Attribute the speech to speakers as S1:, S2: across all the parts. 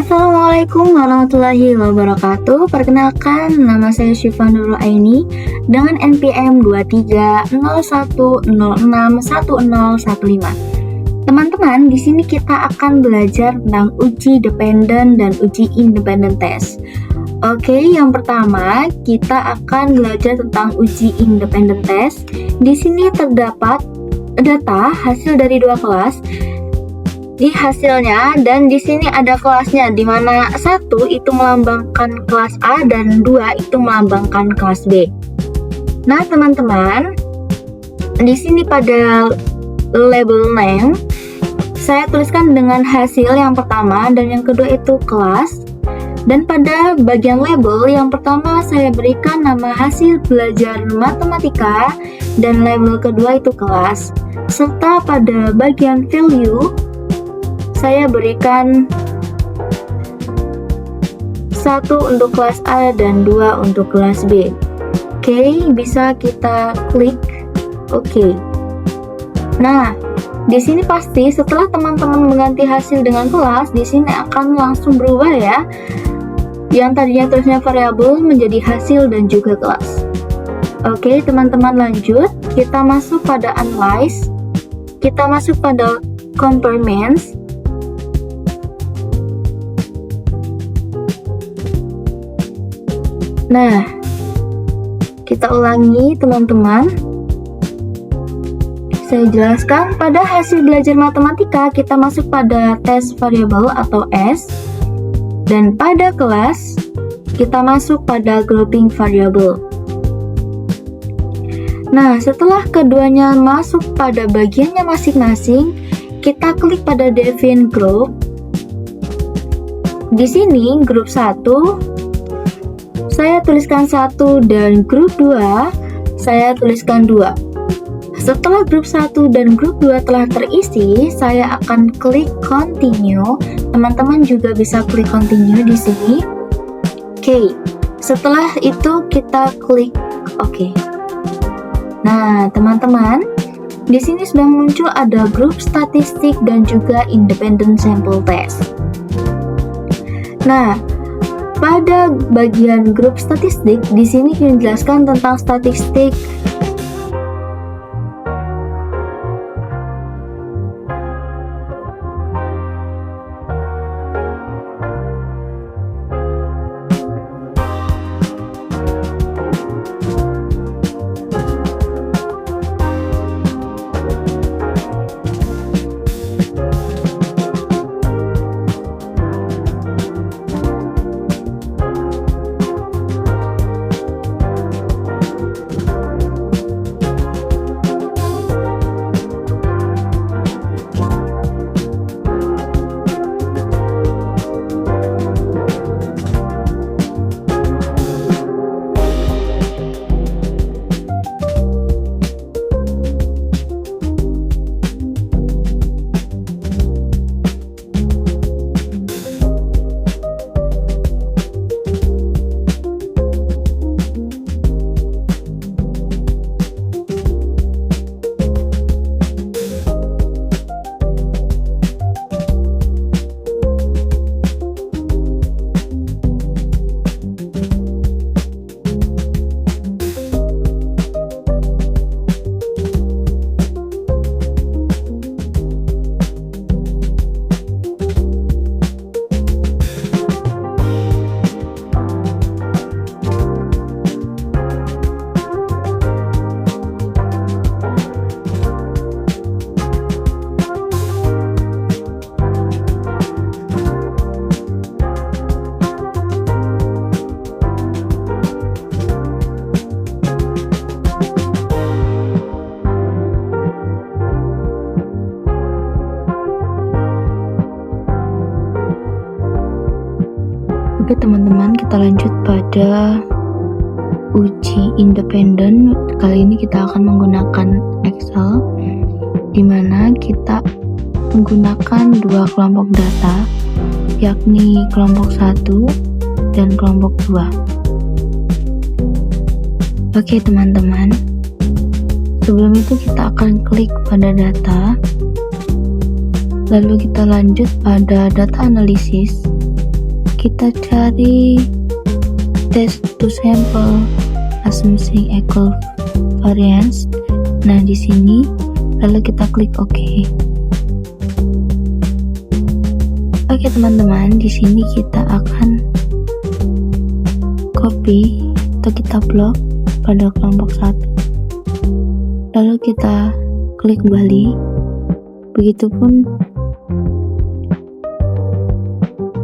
S1: Assalamualaikum warahmatullahi wabarakatuh. Perkenalkan, nama saya Syifa Nurul Aini dengan NPM 2301061015. Teman-teman, di sini kita akan belajar tentang uji dependen dan uji independen test. Oke, yang pertama kita akan belajar tentang uji independen test. Di sini terdapat data hasil dari dua kelas di hasilnya, dan di sini ada kelasnya, di mana satu itu melambangkan kelas A dan dua itu melambangkan kelas B. Nah, teman-teman, di sini pada label name saya tuliskan dengan hasil yang pertama dan yang kedua itu kelas. Dan pada bagian label yang pertama saya berikan nama hasil belajar matematika dan label kedua itu kelas. Serta pada bagian value saya berikan 1 untuk kelas A dan 2 untuk kelas B. Oke, bisa kita klik oke. Nah, di sini pasti setelah teman-teman mengganti hasil dengan kelas, di sini akan langsung berubah ya. Yang tadinya tulisnya variabel menjadi hasil dan juga kelas. Oke, teman-teman lanjut. Kita masuk pada analyze. Kita masuk pada complements. Nah, kita ulangi teman-teman. Saya jelaskan, pada hasil belajar matematika kita masuk pada test variable atau S, dan pada kelas kita masuk pada grouping variable. Nah, setelah keduanya masuk pada bagiannya masing-masing, kita klik pada define group. Di sini grup 1 saya tuliskan 1 dan grup 2 saya tuliskan 2. Setelah grup 1 dan grup 2 telah terisi, saya akan klik continue. Teman-teman juga bisa klik continue di sini. Oke. Setelah itu kita klik oke. Nah, teman-teman, di sini sudah muncul ada grup statistik dan juga independent sample test. Nah, pada bagian grup statistik, di sini dijelaskan tentang statistik Oke teman-teman, kita lanjut pada uji independen. Kali ini kita akan menggunakan Excel, di mana kita menggunakan dua kelompok data, yakni kelompok 1 dan kelompok 2. Oke teman-teman, sebelum itu kita akan klik pada data, lalu kita lanjut pada data analisis. kita cari test to sample assumption equal variance. Nah, di sini lalu kita klik OK. Oke teman-teman, di sini kita akan copy atau kita blok pada kelompok 1. Lalu kita klik kembali. Begitupun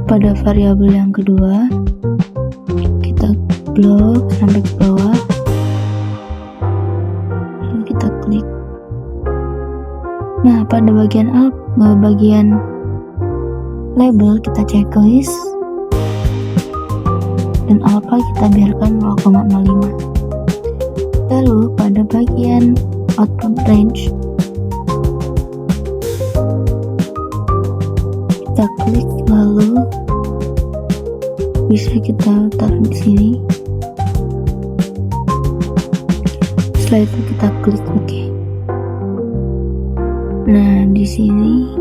S1: pada variabel yang kedua, kita blok sampai ke bawah, lalu kita klik. Nah, pada bagian label kita checklist dan alpha kita biarkan 0,05. Lalu pada bagian output range kita klik, lalu bisa kita taruh di sini. Setelah itu kita klik OK. Nah, di sini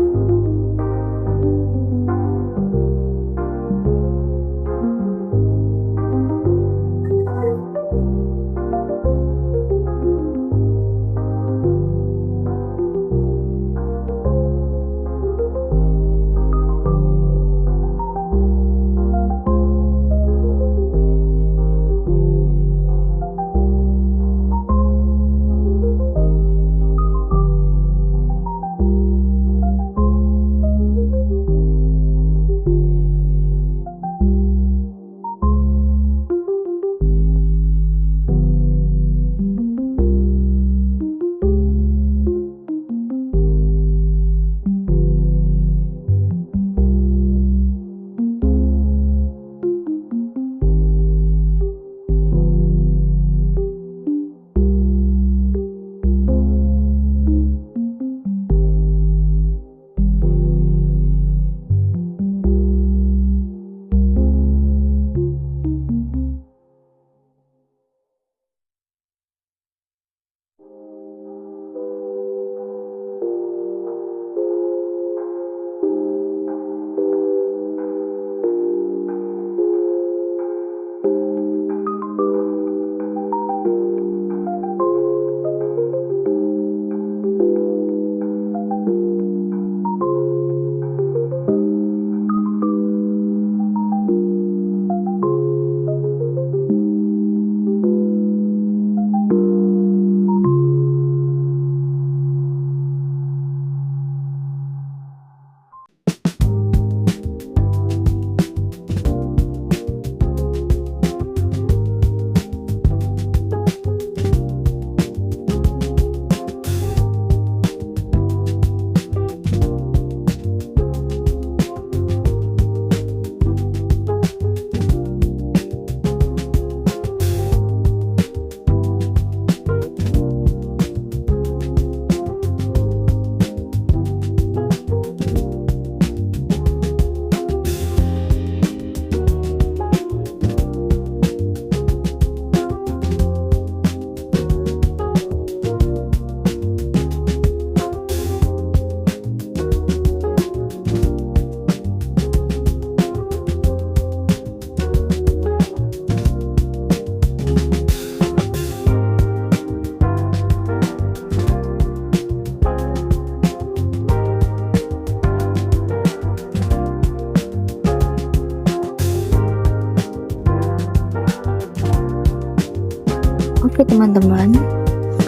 S1: Oke teman-teman,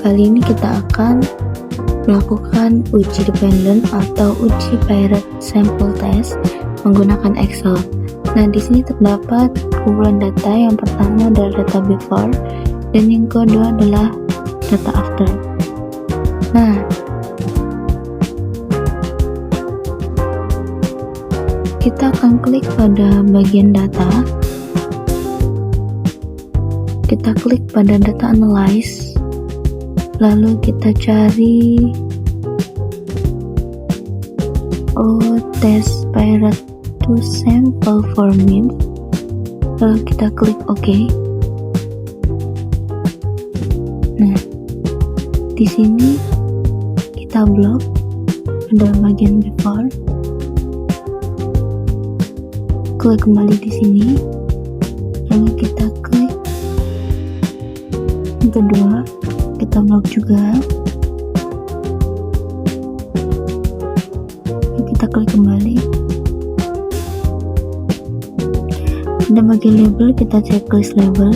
S1: kali ini kita akan melakukan uji dependent atau uji paired sample test menggunakan Excel. Nah, di sini terdapat kumpulan data. Yang pertama adalah data before dan yang kedua adalah data after. Nah, kita akan klik pada bagian data. Kita klik pada data analyze, lalu kita cari test paired to sample for means, lalu kita klik OK. Nah, di sini kita blok pada bagian before, klik kembali di sini, lalu kita klik yang kedua, kita blok juga, lalu kita klik kembali. Pada bagian label kita checklist label.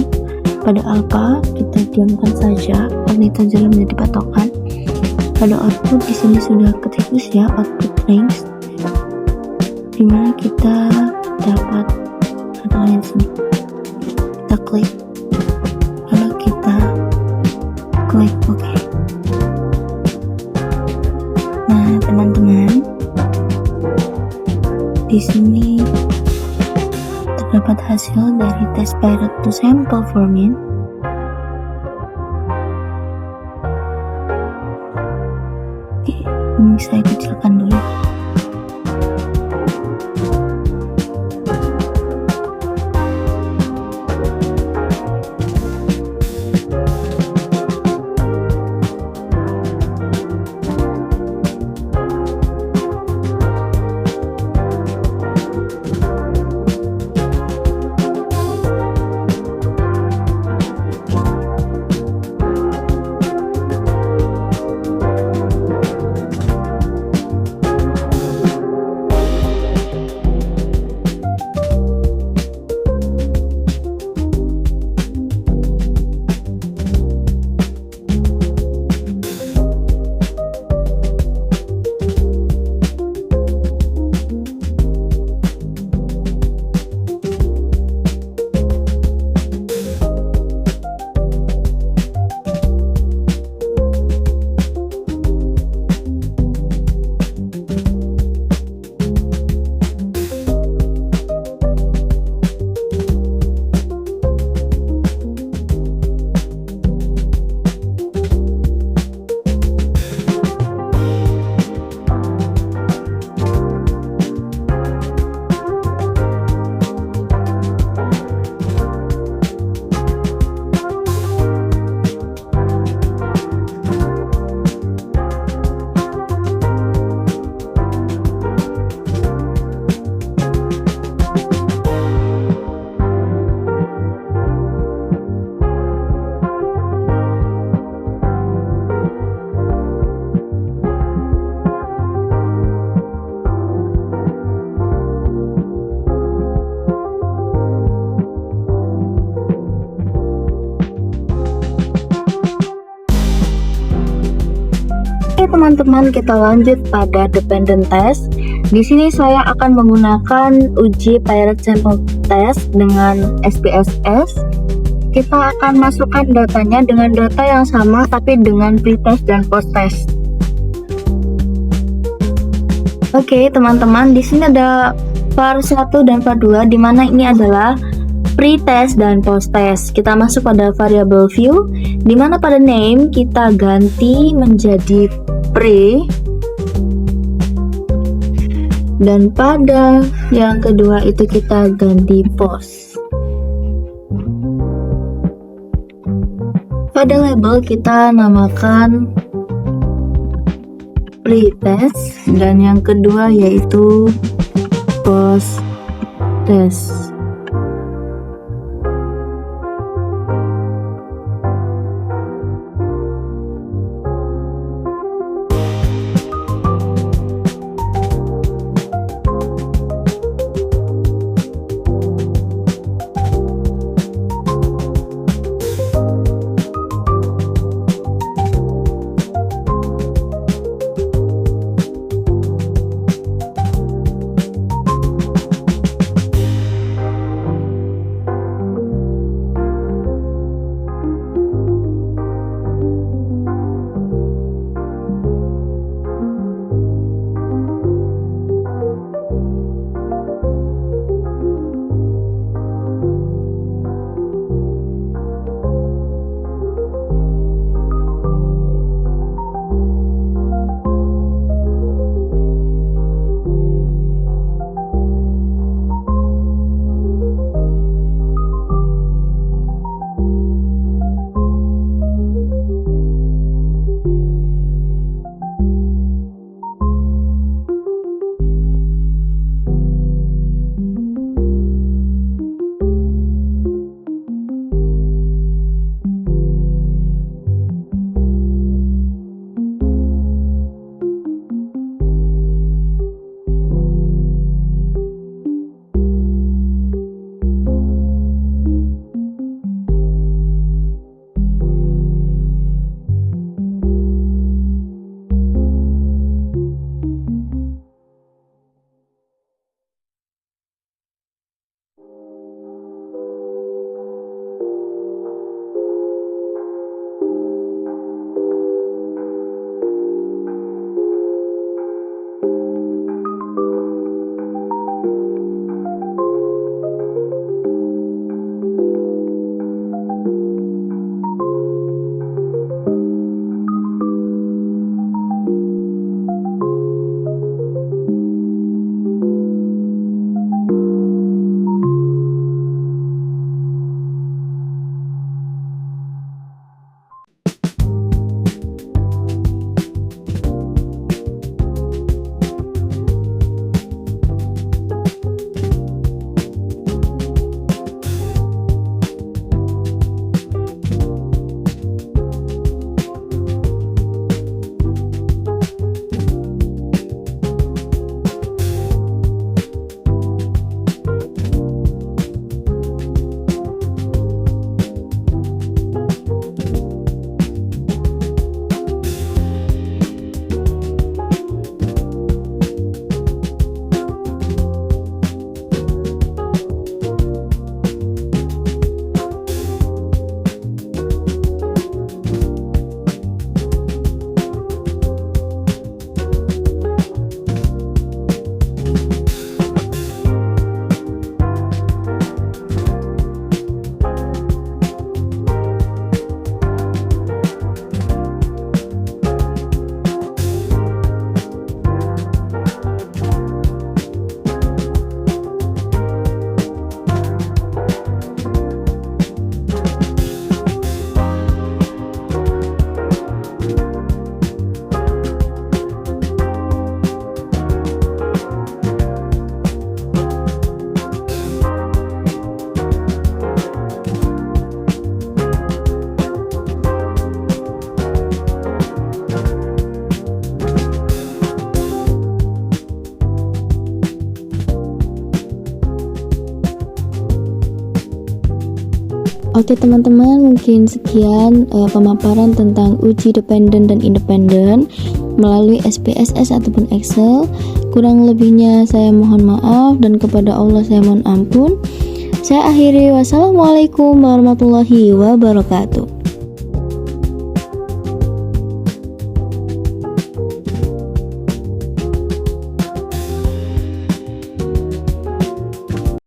S1: Pada alpha kita diamkan saja karena itu adalah menjadi patokan. Pada output di sini sudah ketikus ya, output range, dimana kita dapat adalah yang sini. Kita klik, lalu kita klik OK. Nah teman-teman, di sini terdapat hasil dari tes pirate to sample format. Oke, ini saya kecilkan dulu. Oke teman-teman, kita lanjut pada dependent test. Di sini saya akan menggunakan uji pirate sample test dengan SPSS. Kita akan masukkan datanya dengan data yang sama tapi dengan pretest dan posttest. Oke teman-teman, di sini ada var 1 dan var 2 di mana ini adalah pretest dan posttest. Kita masuk pada variable view di mana pada name kita ganti menjadi pre, dan pada yang kedua itu kita ganti post. Pada label kita namakan pretest dan yang kedua yaitu post test.
S2: Oke teman-teman, mungkin sekian pemaparan tentang uji dependen dan independen melalui SPSS ataupun Excel. Kurang lebihnya saya mohon maaf dan kepada Allah saya mohon ampun. Saya akhiri, wassalamualaikum warahmatullahi wabarakatuh.